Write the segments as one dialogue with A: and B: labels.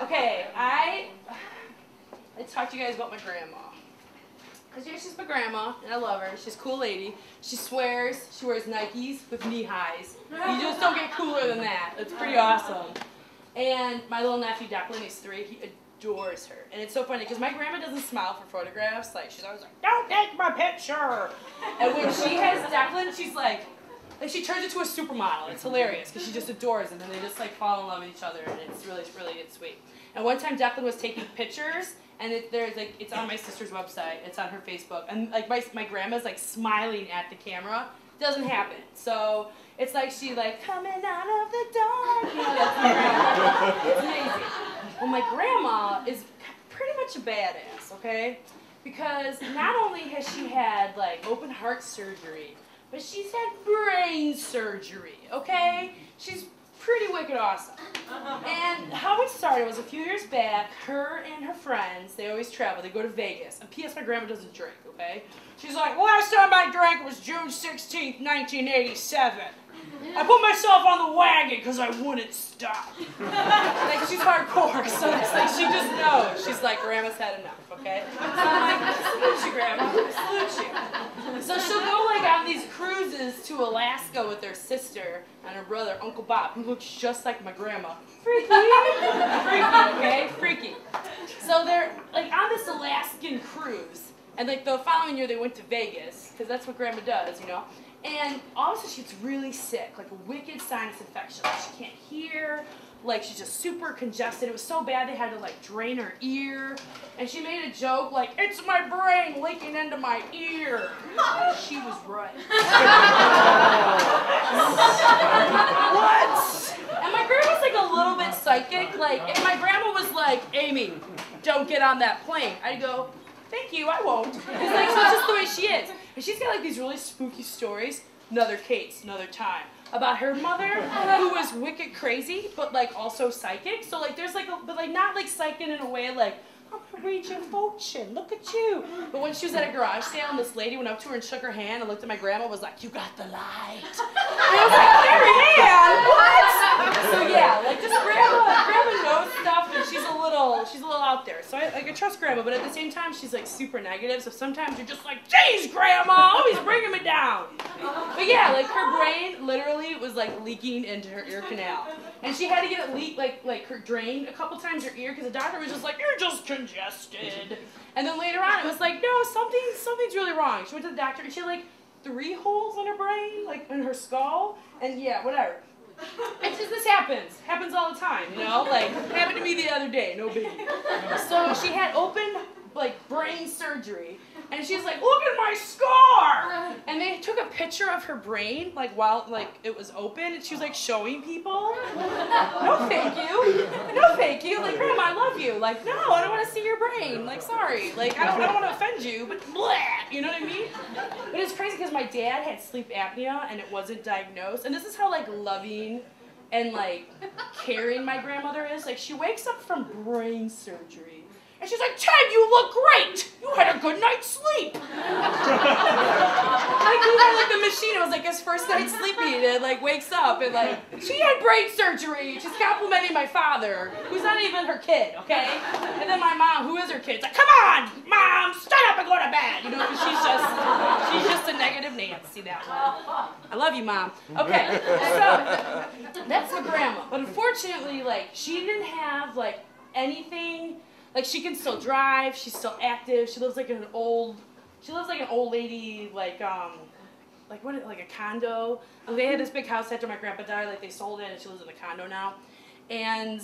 A: Okay, I talked to you guys about my grandma. Because yeah, she's my grandma, and I love her. She's a cool lady. She swears. She wears Nikes with knee highs. You just don't get cooler than that. It's pretty awesome. And my little nephew, Declan, he's 3. He adores her. And it's so funny, because my grandma doesn't smile for photographs. Like, she's always like, don't take my picture. And when she has Declan, she's like she turns into a supermodel. It's hilarious, because she just adores him, and they just, like, fall in love with each other, and it's really sweet. And one time, Declan was taking pictures, and it's on my sister's website. It's on her Facebook. And like my grandma's like smiling at the camera. Doesn't happen. So it's like she like coming out of the dark. You know, that's my grandma. It's amazing. Well, my grandma is pretty much a badass, okay? Because not only has she had like open heart surgery, but she's had brain surgery, okay? She's pretty wicked awesome. And how it started was a few years back, her and her friends, they always travel, they go to Vegas. And P.S. my grandma doesn't drink, okay? She's like, last time I drank was June 16th, 1987. I put myself on the wagon because I wouldn't stop. Like, she's hardcore, so it's like she just knows. She's like, grandma's had enough, okay? So I'm like, salute you, grandma, salute you. So she'll go like on these cruises to Alaska with her sister and her brother, Uncle Bob, who looks just like my grandma. Freaky. Freaky, okay? Freaky. So they're like on this Alaskan cruise, and like the following year they went to Vegas, because that's what grandma does, you know? And all of a sudden she gets really sick, like a wicked sinus infection. Like she can't hear, like she's just super congested. It was so bad they had to like drain her ear. And she made a joke like, it's my brain leaking into my ear. She was right. What? And my grandma's like a little bit psychic. Like if my grandma was like, Amy, don't get on that plane, I'd go, thank you, I won't. It's like, so it's just the way she is. And she's got like these really spooky stories, another case, another time, about her mother who was wicked crazy, but like also psychic. So like there's like, but like not like psychic in a way like, I'm gonna read your fortune, look at you. But when she was at a garage sale and this lady went up to her and shook her hand and looked at my grandma and was like, you got the light. And I was like, Mary Ann, what? So yeah, like just grandma knows stuff and she's a little out there. So I trust grandma, but at the same time she's like super negative. So sometimes you're just like, geez, grandma, always bringing me down. But yeah, like her brain literally was like leaking into her ear canal. And she had to get it leaked, like her drained a couple times her ear, because the doctor was just like, you're just congested. And then later on it was like, no, something's really wrong. She went to the doctor and she had like 3 holes in her brain, like in her skull, and yeah, whatever. It's just, this happens all the time, you know, like happened to me the other day, no biggie. So she had open like brain surgery, and she's like, look at my scar. And they took a picture of her brain like while like it was open, and she was like showing people. No thank you, no thank you. Like, grandma, I love you. Like, no, I don't want to see your brain. Like, sorry, like I don't want to offend you, but blah, you know what I mean? But it's crazy because my dad had sleep apnea and it wasn't diagnosed, and this is how like loving and like caring my grandmother is. Like, she wakes up from brain surgery and she's like, Ted, you look great. You had a good night's sleep. Like, we had like the machine. It was like his first night's sleeping, and like wakes up and like, she had brain surgery. She's complimenting my father, who's not even her kid, okay? And then my mom, who is her kid, is like, come on, mom, stand up and go to bed. You know, she's just a negative Nancy, that one. I love you, mom. Okay, so that's my grandma. But unfortunately, like, she didn't have like anything. Like, she can still drive, she's still active, she lives like an old lady, like a condo. And they had this big house after my grandpa died, like they sold it and she lives in the condo now. And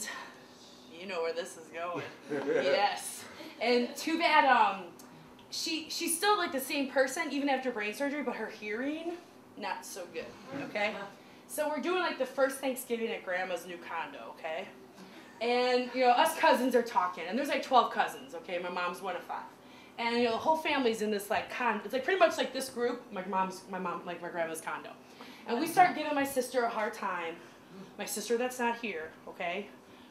A: you know where this is going. Yes. And too bad, she's still like the same person even after brain surgery, but her hearing, not so good, okay? So we're doing like the first Thanksgiving at grandma's new condo, okay? And, you know, us cousins are talking, and there's like 12 cousins, okay? My mom's one of 5. And, you know, the whole family's in this, like, it's like pretty much like this group, my grandma's condo. And we start giving my sister a hard time, my sister that's not here, okay?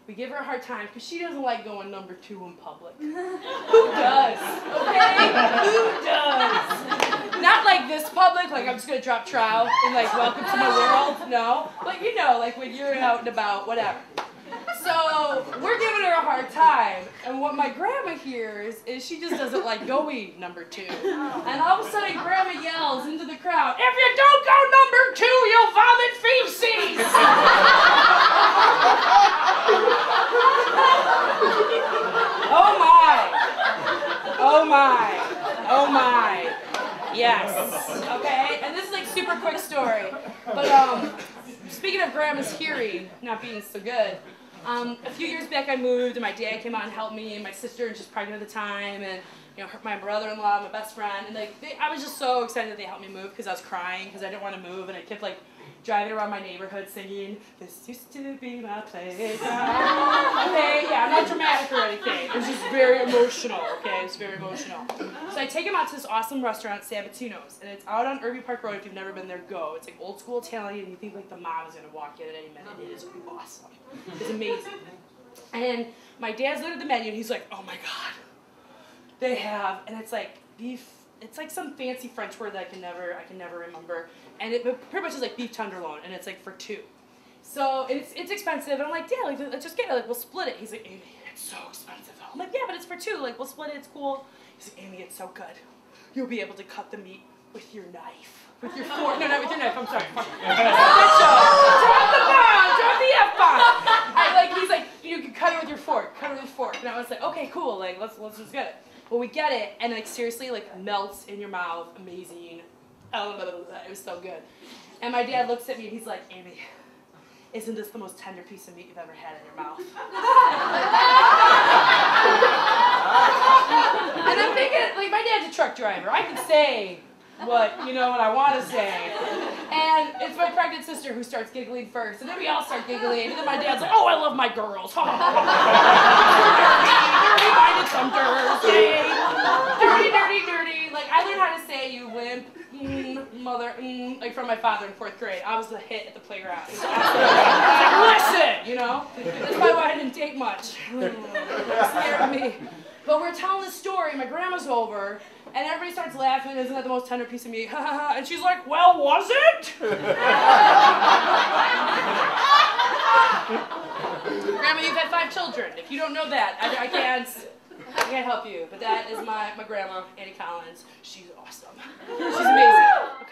A: We give her a hard time because she doesn't like going number 2 in public. Who does? Okay? Who does? Not like this public, like I'm just going to drop trout and like welcome to my world, no. But you know, like when you're out and about, whatever. So we're giving her a hard what my grandma hears is she just doesn't like going number 2. And all of a sudden, grandma yells into the crowd, "If you don't go number 2, you'll vomit feces!" Oh my. Oh my. Oh my. Yes. Okay, and this is like super quick story. But speaking of grandma's hearing not being so good, a few years back I moved and my dad came out and helped me, and my sister was just pregnant at the time, and my brother-in-law, my best friend, and I was just so excited that they helped me move because I was crying because I didn't want to move, and I kept like driving around my neighborhood singing, "This used to be my playground." Okay, yeah, I'm not dramatic or anything. It was just very emotional, okay? It was very emotional. So I take him out to this awesome restaurant, Sabatino's, and it's out on Irving Park Road. If you've never been there, go. It's like old school Italian, and you think like the mom is going to walk in at any minute. It is awesome. It's amazing. And my dad's looked at the menu, and he's like, "Oh my God. They have," and it's like beef. It's like some fancy French word that I can never remember, and it pretty much is like beef tenderloin, and it's like for 2. So it's expensive, and I'm like, "Dad, like, let's just get it. Like, we'll split it." He's like, "Amy, it's so expensive." I'm like, "Yeah, but it's for 2. Like, we'll split it. It's cool." He's like, "Amy, it's so good. You'll be able to cut the meat with your knife, with your fork. No, not with your knife. I'm sorry. Drop the bomb. Drop the F-bomb." He's like, "You can cut it with your fork. Cut it with your fork." And I was like, "Okay, cool. Like, let's just get it." Well, we get it, and like seriously, like melts in your mouth, amazing. It was so good. And my dad looks at me and he's like, "Amy, isn't this the most tender piece of meat you've ever had in your mouth?" And I'm thinking, like, my dad's a truck driver. I can say what I want to say. And it's my pregnant sister who starts giggling first, and then we all start giggling, and then my dad's like, "Oh, I love my girls." Dirty-minded Sumpters, yay. Dirty. Like, I learned how to say "you wimp," "mother," like from my father in 4th grade. I was the hit at the playground. I was like, "Listen," That's probably why I didn't date much. It scared me. But we're telling the story, my grandma's over, and everybody starts laughing, "Isn't that the most tender piece of meat?" And she's like, "Well, was it?" Grandma, you've had 5 children. If you don't know that, I can't help you. But that is my grandma, Annie Collins. She's awesome. She's amazing.